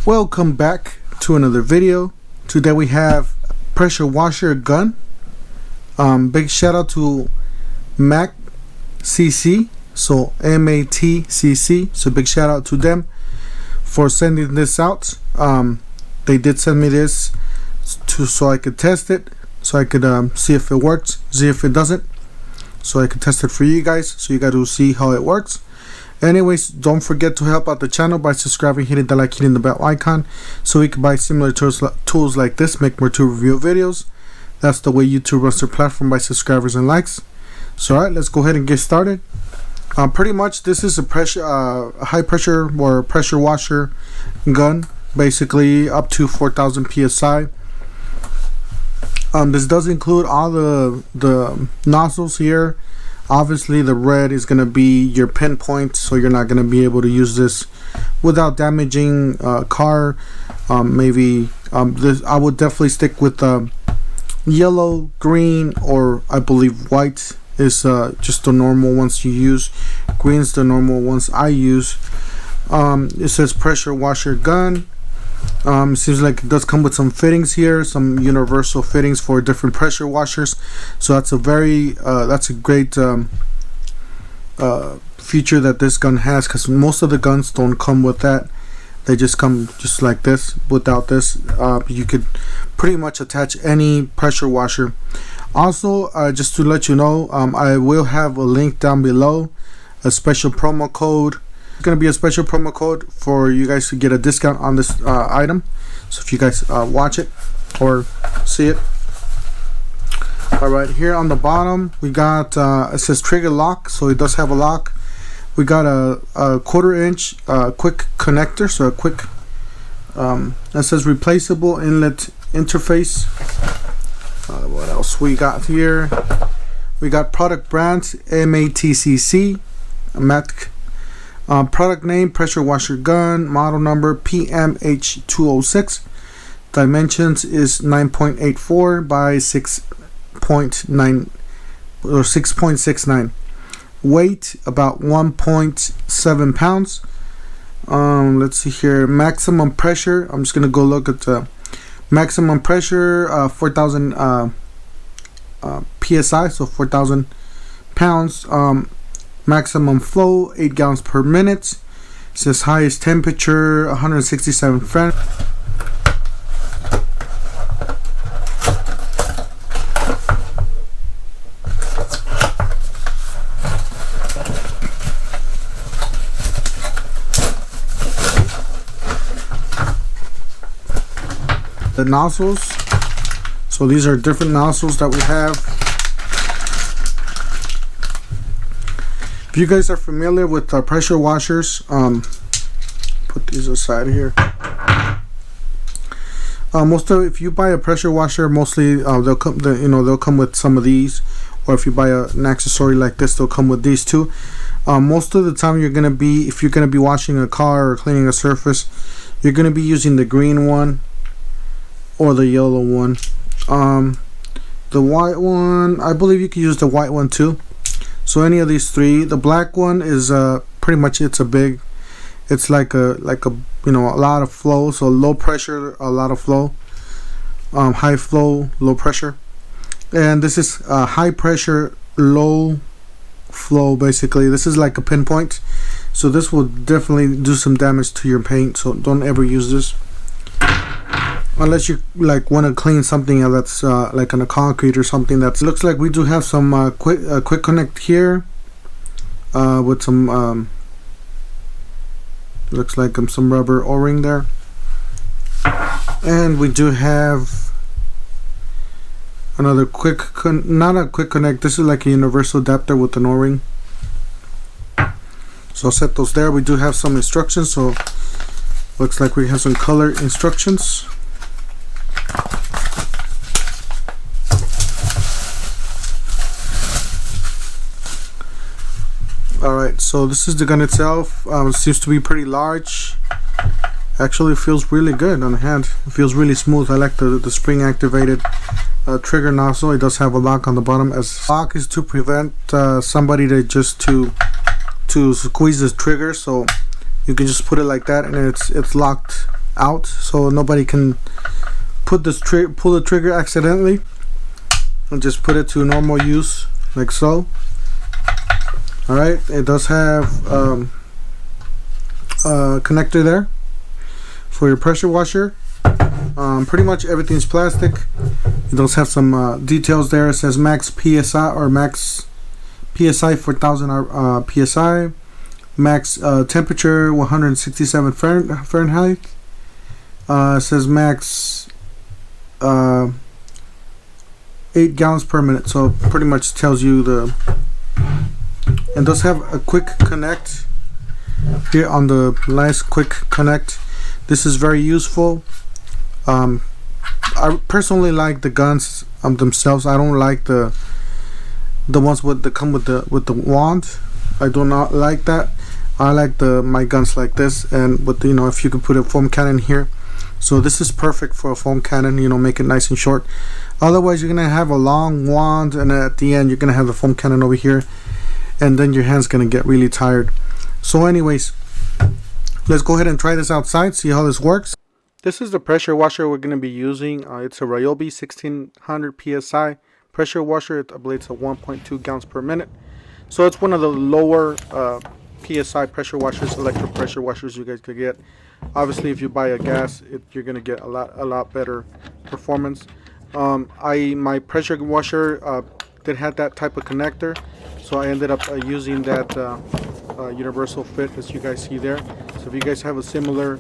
Welcome back to another video. Today we have pressure washer gun. Big shout out to MATCC, so MATCC. So big shout out to them for sending this out. They did send me this so I could test it, so I could see if it works, see if it doesn't, so I could test it for you guys, so you guys will see how it works. Anyways, don't forget to help out the channel by subscribing, hitting the like, hitting the bell icon, so we can buy similar tools like this, make more tool review videos. That's the way YouTube runs their platform, by subscribers and likes. So alright, let's go ahead and get started. Pretty much this is a high pressure or pressure washer gun, basically up to 4,000 psi. This does include all the nozzles here. Obviously the red is going to be your pinpoint, so you're not going to be able to use this without damaging a car. Maybe this, I would definitely stick with yellow, green, or I believe white is just the normal ones you use. Green's the normal ones I use. It says pressure washer gun. It seems like it does come with some fittings here, some universal fittings for different pressure washers. So that's a great feature that this gun has, because most of the guns don't come with that. They just come just like this. Without this, you could pretty much attach any pressure washer. Also, just to let you know, I will have a link down below, a special promo code. It's going to be a special promo code for you guys to get a discount on this item. So if you guys watch it or see it. Alright, here on the bottom we got it says trigger lock, so it does have a lock. We got a 1/4 inch quick connector, so a quick that says replaceable inlet interface. What else we got here? We got product brands MATCC, MATCC. Product name pressure washer gun, model number PMH206. Dimensions is 9.84 by 6.9 or 6.69. Weight about 1.7 pounds. Let's see here. Maximum pressure. I'm just gonna go look at the maximum pressure. 4,000 psi, so 4,000 pounds. Maximum flow 8 gallons per minute. It says highest temperature 167 Fahrenheit. The nozzles. So these are different nozzles that we have. If you guys are familiar with pressure washers, put these aside here. If you buy a pressure washer, mostly they'll come with some of these, or if you buy an accessory like this, they'll come with these too. Most of the time, if you're gonna be washing a car or cleaning a surface, you're gonna be using the green one or the yellow one. The white one, I believe you can use the white one too. So any of these three. The black one is pretty much it's like a a lot of flow, so low pressure, a lot of flow. High flow, low pressure. And this is high pressure, low flow. Basically this is like a pinpoint, so this will definitely do some damage to your paint, so don't ever use this unless you want to clean something that's like on a concrete or something. That looks like we do have some quick connect here with some looks like some rubber o-ring there, and we do have another not a quick connect, this is like a universal adapter with an o-ring. So I'll set those there. We do have some instructions, so looks like we have some color instructions. Alright, so this is the gun itself. It seems to be pretty large. Actually, it feels really good on the hand. It feels really smooth. I like the spring activated trigger nozzle. It does have a lock on the bottom. As lock is to prevent somebody to squeeze the trigger, so you can just put it like that and it's locked out, so nobody can pull the trigger accidentally, and just put it to normal use like so. Alright, it does have a connector there for your pressure washer. Pretty much everything's plastic. It does have some details there. It says max PSI or max PSI 4000 PSI, max temperature 167 Fahrenheit. It says max 8 gallons per minute, so pretty much tells you the. And does have a quick connect here on the nice quick connect. This is very useful. I personally like the guns themselves. I don't like the ones that come with the wand. I do not like that. I like my guns like this, and with if you could put a foam cannon here. So this is perfect for a foam cannon, make it nice and short. Otherwise you're gonna have a long wand, and at the end you're gonna have the foam cannon over here, and then your hand's gonna get really tired. So anyways, let's go ahead and try this outside, see how this works. This is the pressure washer we're gonna be using. It's a Ryobi 1600 PSI pressure washer. I believe it's a 1.2 gallons per minute. So it's one of the lower PSI pressure washers, electric pressure washers you guys could get. Obviously, if you buy a gas, you're gonna get a lot better performance. My pressure washer did have that type of connector, so I ended up using that universal fit, as you guys see there. So if you guys have a similar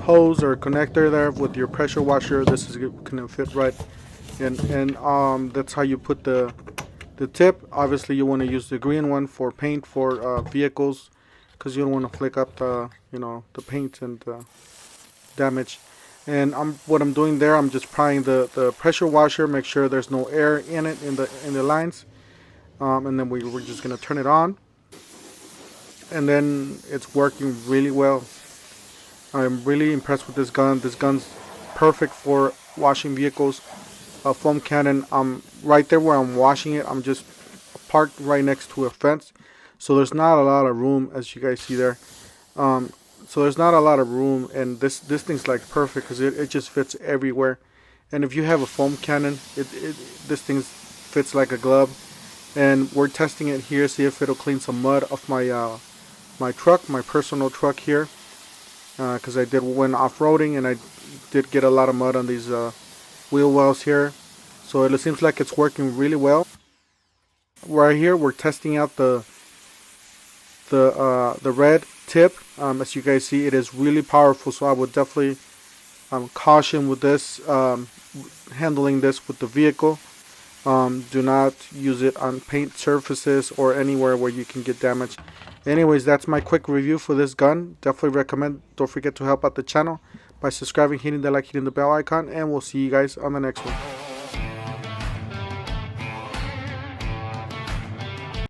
hose or connector there with your pressure washer, this is gonna fit right. And that's how you put the tip. Obviously, you want to use the green one for paint for vehicles, because you don't want to flick up the paint and damage. And what I'm doing there, I'm just prying the pressure washer, make sure there's no air in it in the lines, and then we're just gonna turn it on, and then it's working really well. I'm really impressed with this gun. This gun's perfect for washing vehicles. A foam cannon, right there where I'm washing it, I'm just parked right next to a fence, so there's not a lot of room, as you guys see there. So there's not a lot of room, and this thing's like perfect because it just fits everywhere. And if you have a foam cannon, this thing fits like a glove. And we're testing it here, see if it'll clean some mud off my truck, my personal truck here, because I went off-roading and I did get a lot of mud on these wheel wells here. So it seems like it's working really well. Right here we're testing out the red tip. As you guys see, it is really powerful, so I would definitely caution with this, handling this with the vehicle. Do not use it on paint surfaces or anywhere where you can get damage. Anyways, that's my quick review for this gun. Definitely recommend. Don't forget to help out the channel by subscribing, hitting the like, hitting the bell icon, and we'll see you guys on the next one.